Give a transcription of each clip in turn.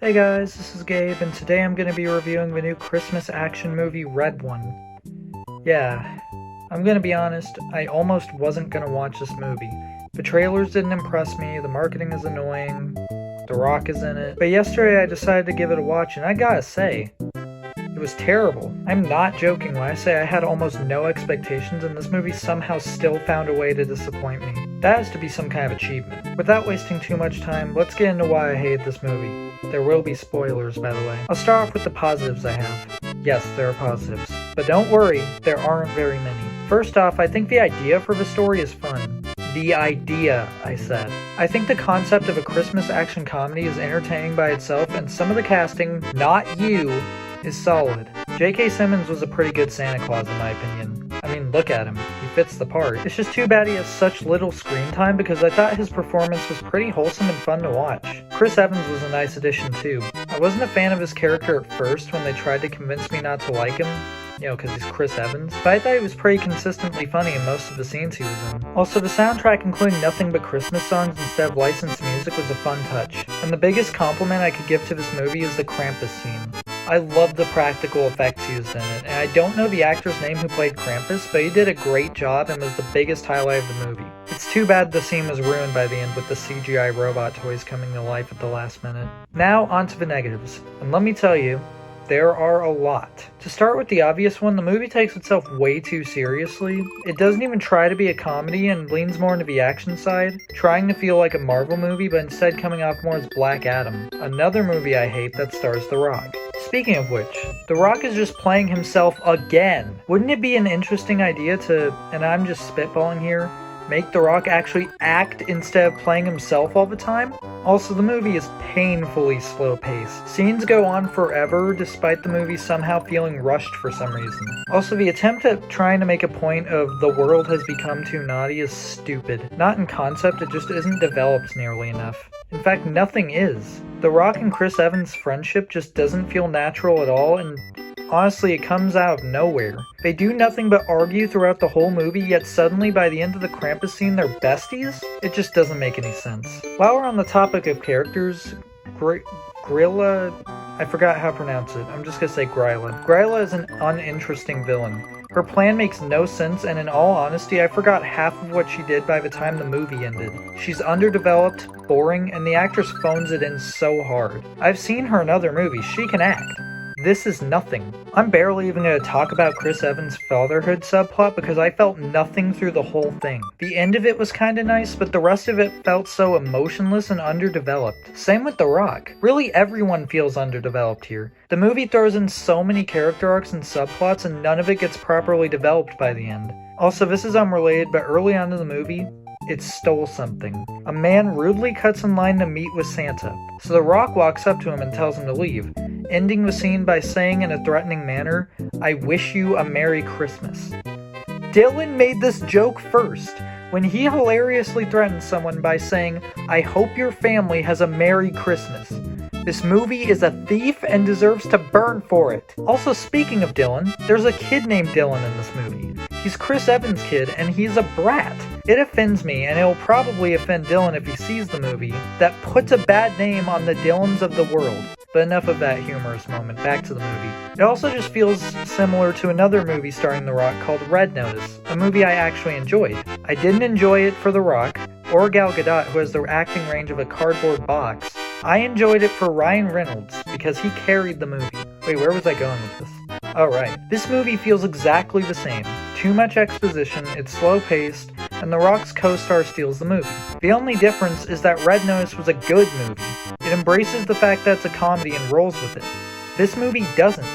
Hey guys, this is Gabe, and today I'm going to be reviewing the new Christmas action movie Red One. Yeah, I'm going to be honest, I almost wasn't going to watch this movie. The trailers didn't impress me, the marketing is annoying, The Rock is in it, but yesterday I decided to give it a watch, and I gotta say, it was terrible. I'm not joking when I say I had almost no expectations, and this movie somehow still found a way to disappoint me. That has to be some kind of achievement. Without wasting too much time, let's get into why I hate this movie. There will be spoilers, by the way. I'll start off with the positives I have. Yes, there are positives. But don't worry, there aren't very many. First off, I think the idea for the story is fun. The idea, I said. I think the concept of a Christmas action comedy is entertaining by itself, and some of the casting, not you, is solid. J.K. Simmons was a pretty good Santa Claus in my opinion. I mean, look at him. He fits the part. It's just too bad he has such little screen time because I thought his performance was pretty wholesome and fun to watch. Chris Evans was a nice addition too. I wasn't a fan of his character at first when they tried to convince me not to like him, because he's Chris Evans, but I thought he was pretty consistently funny in most of the scenes he was in. Also, the soundtrack including nothing but Christmas songs instead of licensed music was a fun touch. And the biggest compliment I could give to this movie is the Krampus scene. I love the practical effects used in it, and I don't know the actor's name who played Krampus, but he did a great job and was the biggest highlight of the movie. It's too bad the scene was ruined by the end with the CGI robot toys coming to life at the last minute. Now, onto the negatives. And let me tell you, there are a lot. To start with the obvious one, the movie takes itself way too seriously. It doesn't even try to be a comedy and leans more into the action side, trying to feel like a Marvel movie but instead coming off more as Black Adam, another movie I hate that stars The Rock. Speaking of which, The Rock is just playing himself again. Wouldn't it be an interesting idea to, and I'm just spitballing here, make The Rock actually act instead of playing himself all the time? Also, the movie is painfully slow-paced. Scenes go on forever despite the movie somehow feeling rushed for some reason. Also, the attempt at trying to make a point of the world has become too naughty is stupid. Not in concept, it just isn't developed nearly enough. In fact, nothing is. The Rock and Chris Evans' friendship just doesn't feel natural at all, and honestly, it comes out of nowhere. They do nothing but argue throughout the whole movie, yet suddenly by the end of the Krampus scene they're besties? It just doesn't make any sense. While we're on the topic of characters, Grilla, I forgot how to pronounce it. I'm just gonna say Gryla. Gryla is an uninteresting villain. Her plan makes no sense, and in all honesty, I forgot half of what she did by the time the movie ended. She's underdeveloped, boring, and the actress phones it in so hard. I've seen her in other movies. She can act. This is nothing. I'm barely even going to talk about Chris Evans' fatherhood subplot because I felt nothing through the whole thing. The end of it was kinda nice, but the rest of it felt so emotionless and underdeveloped. Same with The Rock. Really everyone feels underdeveloped here. The movie throws in so many character arcs and subplots and none of it gets properly developed by the end. Also, this is unrelated, but early on in the movie, it stole something. A man rudely cuts in line to meet with Santa, so The Rock walks up to him and tells him to leave, ending the scene by saying in a threatening manner, "I wish you a Merry Christmas." Dylan made this joke first, when he hilariously threatened someone by saying, "I hope your family has a Merry Christmas." This movie is a thief and deserves to burn for it. Also, speaking of Dylan, there's a kid named Dylan in this movie. He's Chris Evans' kid, and he's a brat. It offends me, and it'll probably offend Dylan if he sees the movie, that puts a bad name on the Dylans of the world. But enough of that humorous moment, back to the movie. It also just feels similar to another movie starring The Rock called Red Notice, a movie I actually enjoyed. I didn't enjoy it for The Rock, or Gal Gadot, who has the acting range of a cardboard box. I enjoyed it for Ryan Reynolds, because he carried the movie. Wait, where was I going with this? Oh right. This movie feels exactly the same. Too much exposition, it's slow-paced, and The Rock's co-star steals the movie. The only difference is that Red Notice was a good movie. It embraces the fact that it's a comedy and rolls with it. This movie doesn't.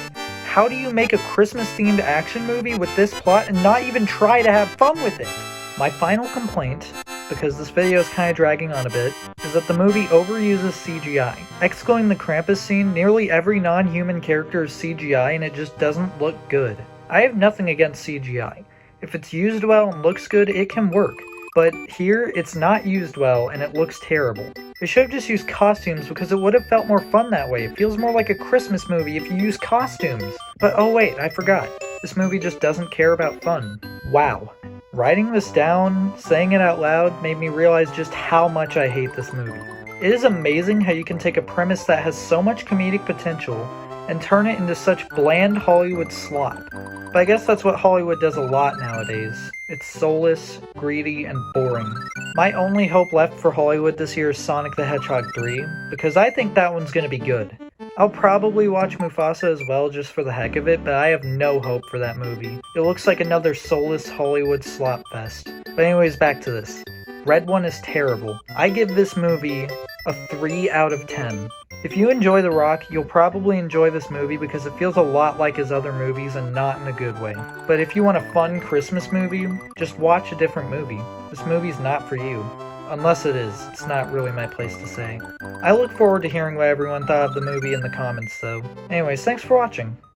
How do you make a Christmas-themed action movie with this plot and not even try to have fun with it? My final complaint, because this video is kind of dragging on a bit, is that the movie overuses CGI. Excluding the Krampus scene, nearly every non-human character is CGI and it just doesn't look good. I have nothing against CGI. If it's used well and looks good, it can work. But here, it's not used well and it looks terrible. They should have just used costumes because it would have felt more fun that way. It feels more like a Christmas movie if you use costumes. But oh wait, I forgot. This movie just doesn't care about fun. Wow. Writing this down, saying it out loud, made me realize just how much I hate this movie. It is amazing how you can take a premise that has so much comedic potential and turn it into such bland Hollywood slop. But I guess that's what Hollywood does a lot nowadays. It's soulless, greedy, and boring. My only hope left for Hollywood this year is Sonic the Hedgehog 3, because I think that one's gonna be good. I'll probably watch Mufasa as well just for the heck of it, but I have no hope for that movie. It looks like another soulless Hollywood slop fest. But anyways, back to this. Red One is terrible. I give this movie a 3 out of 10. If you enjoy The Rock, you'll probably enjoy this movie because it feels a lot like his other movies and not in a good way. But if you want a fun Christmas movie, just watch a different movie. This movie's not for you. Unless it is. It's not really my place to say. I look forward to hearing what everyone thought of the movie in the comments, though. Anyways, thanks for watching.